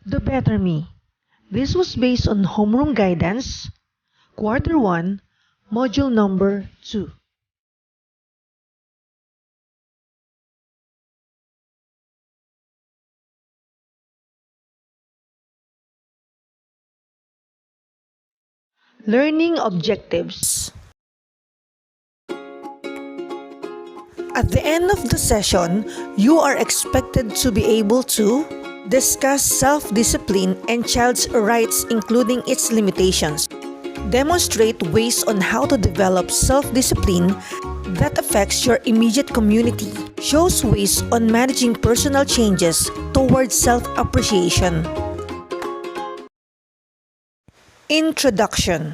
The Better Me. This was based on Homeroom Guidance, Quarter 1, Module number 2. Learning Objectives. At the end of the session, you are expected to be able to discuss self-discipline and child's rights including its limitations. Demonstrate ways on how to develop self-discipline that affects your immediate community. Shows ways on managing personal changes towards self-appreciation. Introduction.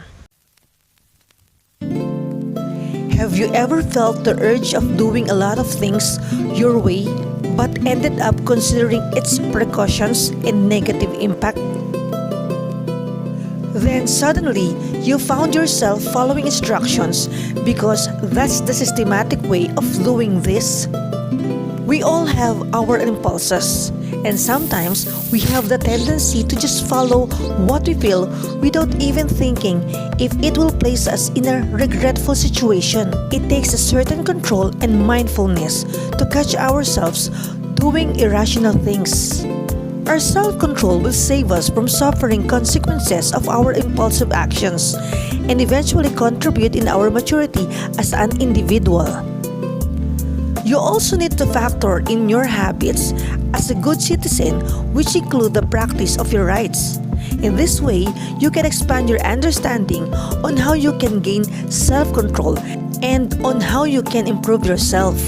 Have you ever felt the urge of doing a lot of things your way but ended up considering its precautions and negative impact? Then suddenly, you found yourself following instructions because that's the systematic way of doing this. We all have our impulses, and sometimes we have the tendency to just follow what we feel without even thinking if it will place us in a regretful situation. It takes a certain control and mindfulness to catch ourselves doing irrational things. Our self-control will save us from suffering consequences of our impulsive actions and eventually contribute in our maturity as an individual. You also need to factor in your habits as a good citizen, which include the practice of your rights. In this way, you can expand your understanding on how you can gain self-control and on how you can improve yourself.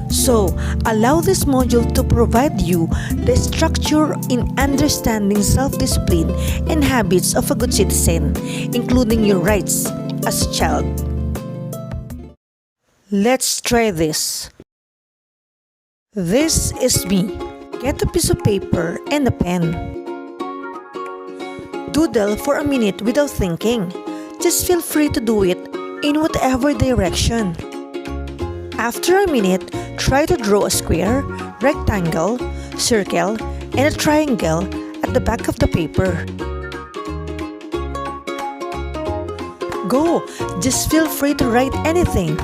So, allow this module to provide you the structure in understanding self-discipline and habits of a good citizen, including your rights as a child. Let's try this. This is me. Get a piece of paper and a pen. Doodle for a minute without thinking. Just feel free to do it in whatever direction. After a minute, try to draw a square, rectangle, circle, and a triangle at the back of the paper. Go! Just feel free to write anything.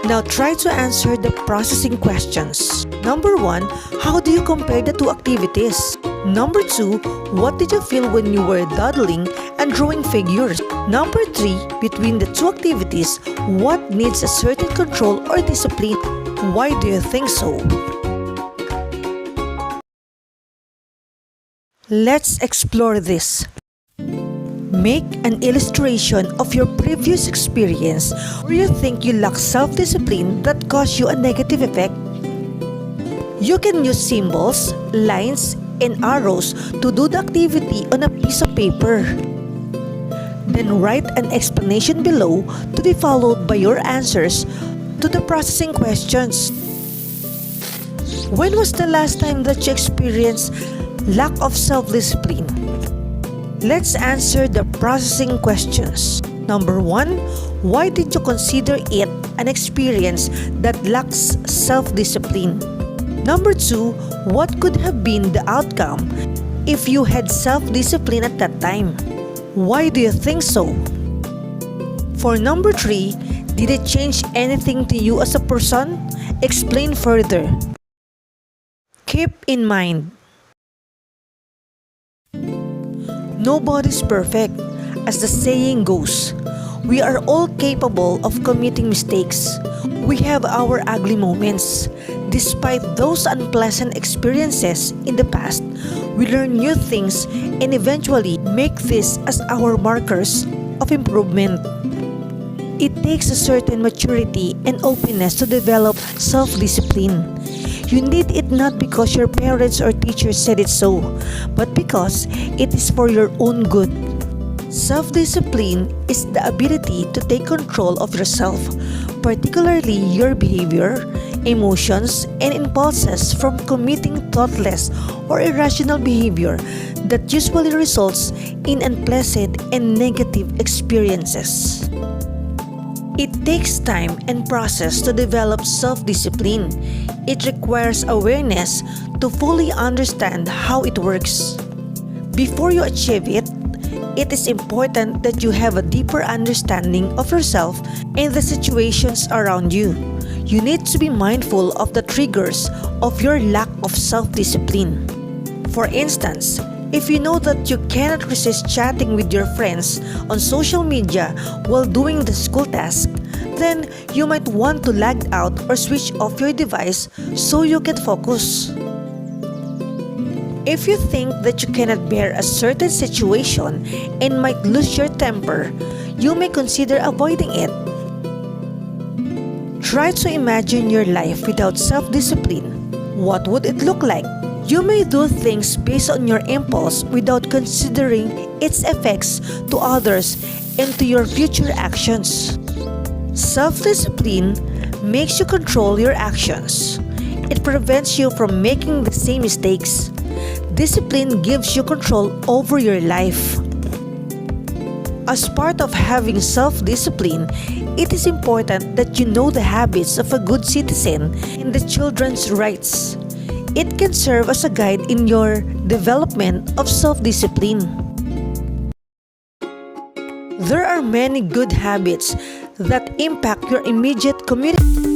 Now try to answer the processing questions. Number 1, how do you compare the two activities? Number 2, what did you feel when you were doodling and drawing figures? Number 3, between the two activities, what needs a certain control or discipline? Why do you think so? Let's explore this. Make an illustration of your previous experience where you think you lack self-discipline that caused you a negative effect. You can use symbols, lines, and arrows to do the activity on a piece of paper. Then write an explanation below to be followed by your answers to the processing questions. When was the last time that you experienced lack of self-discipline? Let's answer the processing questions. Number 1, why did you consider it an experience that lacks self-discipline? Number 2, what could have been the outcome if you had self-discipline at that time? Why do you think so? For number 3, did it change anything to you as a person? Explain further. Keep in mind, nobody's perfect. As the saying goes, we are all capable of committing mistakes. We have our ugly moments. Despite those unpleasant experiences in the past, we learn new things and eventually make this as our markers of improvement. It takes a certain maturity and openness to develop self-discipline. You need it not because your parents or teachers said it so, but because it is for your own good. Self-discipline is the ability to take control of yourself, particularly your behavior, emotions, and impulses from committing thoughtless or irrational behavior that usually results in unpleasant and negative experiences. It takes time and process to develop self-discipline. It requires awareness to fully understand how it works. Before you achieve it, it is important that you have a deeper understanding of yourself and the situations around you. You need to be mindful of the triggers of your lack of self-discipline. For instance, if you know that you cannot resist chatting with your friends on social media while doing the school task, then you might want to log out or switch off your device so you can focus. If you think that you cannot bear a certain situation and might lose your temper, you may consider avoiding it. Try to imagine your life without self-discipline. What would it look like? You may do things based on your impulse without considering its effects to others and to your future actions. Self-discipline makes you control your actions. It prevents you from making the same mistakes. Discipline gives you control over your life. As part of having self-discipline, it is important that you know the habits of a good citizen and the children's rights. It can serve as a guide in your development of self-discipline. There are many good habits that impact your immediate community.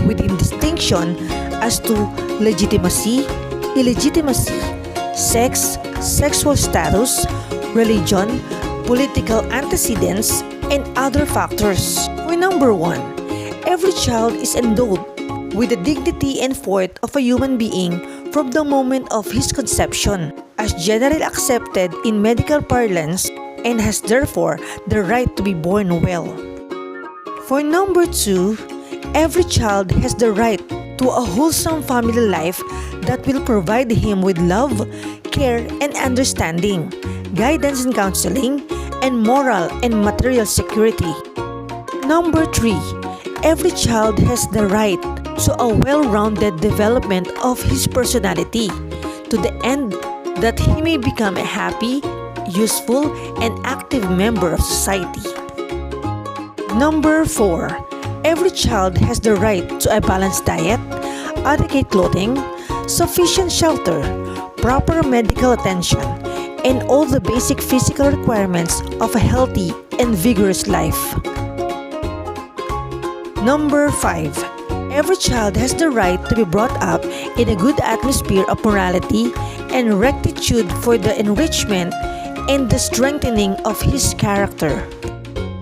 Within distinction as to legitimacy, illegitimacy, sex, sexual status, religion, political antecedents, and other factors. For number 1, every child is endowed with the dignity and worth of a human being from the moment of his conception, as generally accepted in medical parlance, and has therefore the right to be born well. For number 2, every child has the right to a wholesome family life that will provide him with love, care, and understanding, guidance and counseling, and moral and material security. Number 3, every child has the right to a well-rounded development of his personality to the end that he may become a happy, useful, and active member of society. Number 4, every child has the right to a balanced diet, adequate clothing, sufficient shelter, proper medical attention, and all the basic physical requirements of a healthy and vigorous life. Number 5, Every child has the right to be brought up in a good atmosphere of morality and rectitude for the enrichment and the strengthening of his character.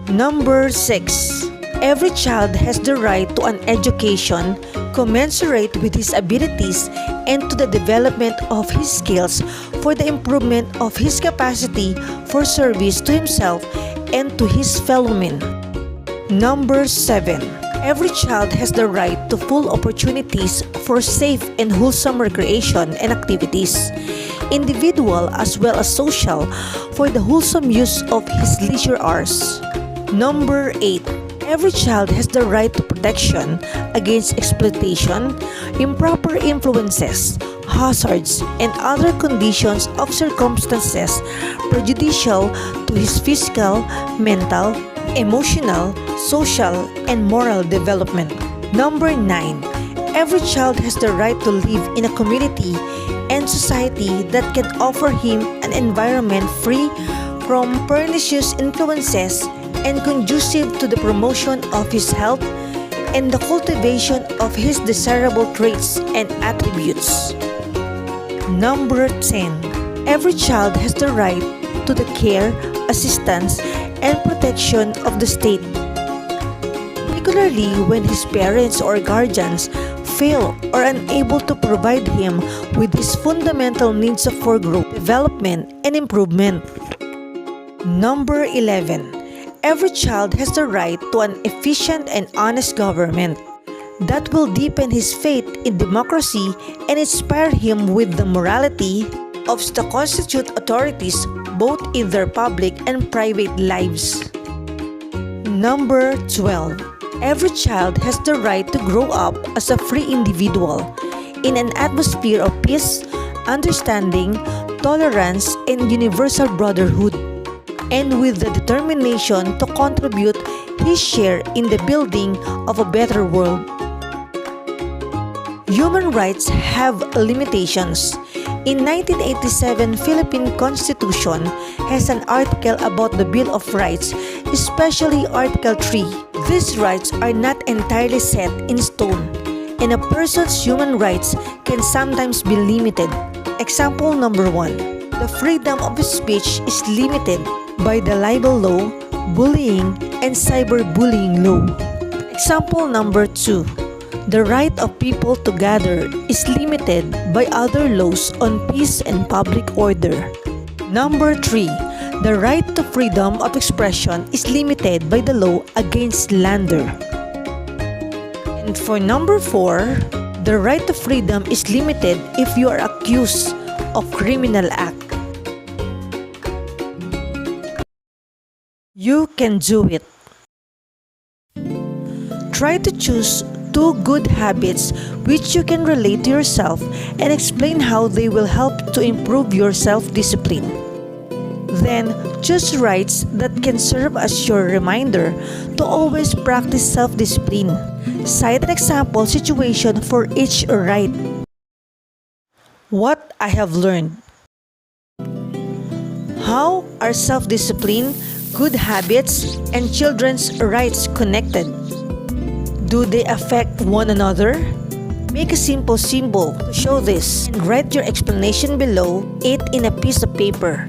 Number 6. Every child has the right to an education commensurate with his abilities and to the development of his skills for the improvement of his capacity for service to himself and to his fellow men. Number 7. Every child has the right to full opportunities for safe and wholesome recreation and activities, individual as well as social, for the wholesome use of his leisure hours. Number 8. Every child has the right to protection against exploitation, improper influences, hazards, and other conditions of circumstances prejudicial to his physical, mental, emotional, social, and moral development. Number 9. Every child has the right to live in a community and society that can offer him an environment free from pernicious influences and conducive to the promotion of his health and the cultivation of his desirable traits and attributes. Number 10. Every child has the right to the care, assistance, and protection of the state, particularly when his parents or guardians fail or unable to provide him with his fundamental needs for growth, development, and improvement. Number 11. Every child has the right to an efficient and honest government that will deepen his faith in democracy and inspire him with the morality of the constituted authorities both in their public and private lives. Number 12. Every child has the right to grow up as a free individual in an atmosphere of peace, understanding, tolerance, and universal brotherhood, and with the determination to contribute his share in the building of a better world. Human rights have limitations. In 1987 Philippine Constitution has an article about the Bill of Rights, especially Article 3. These rights are not entirely set in stone, and a person's human rights can sometimes be limited. Example number 1. The freedom of speech is limited by the libel law, bullying, and cyberbullying law. Example number 2. The right of people to gather is limited by other laws on peace and public order. Number 3. The right to freedom of expression is limited by the law against slander. And for number 4, the right to freedom is limited if you are accused of criminal act. You can do it. Try to choose 2 good habits which you can relate to yourself and explain how they will help to improve your self-discipline. Then, choose rights that can serve as your reminder to always practice self-discipline. Cite an example situation for each right. What I have learned. How are self-discipline, good habits, and children's rights connected? Do they affect one another? Make a simple symbol to show this and write your explanation below it in a piece of paper.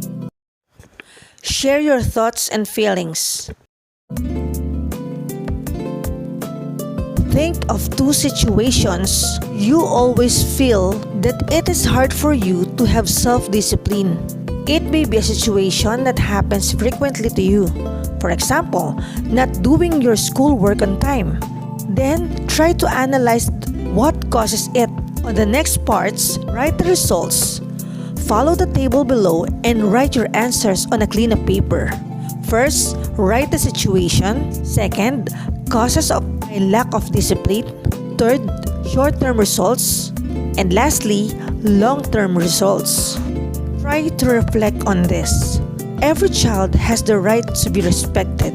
Share your thoughts and feelings. Think of 2 situations you always feel that it is hard for you to have self-discipline. It may be a situation that happens frequently to you. For example, not doing your schoolwork on time. Then, try to analyze what causes it. On the next parts, write the results. Follow the table below and write your answers on a clean paper. First, write the situation. Second, causes of my lack of discipline. Third, short-term results. And lastly, long-term results. Try to reflect on this. Every child has the right to be respected,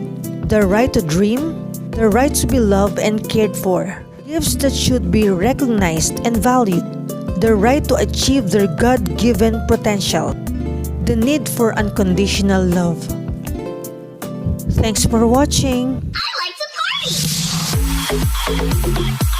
the right to dream, the right to be loved and cared for, gifts that should be recognized and valued, the right to achieve their God-given potential, the need for unconditional love. Thanks for watching. I like to party!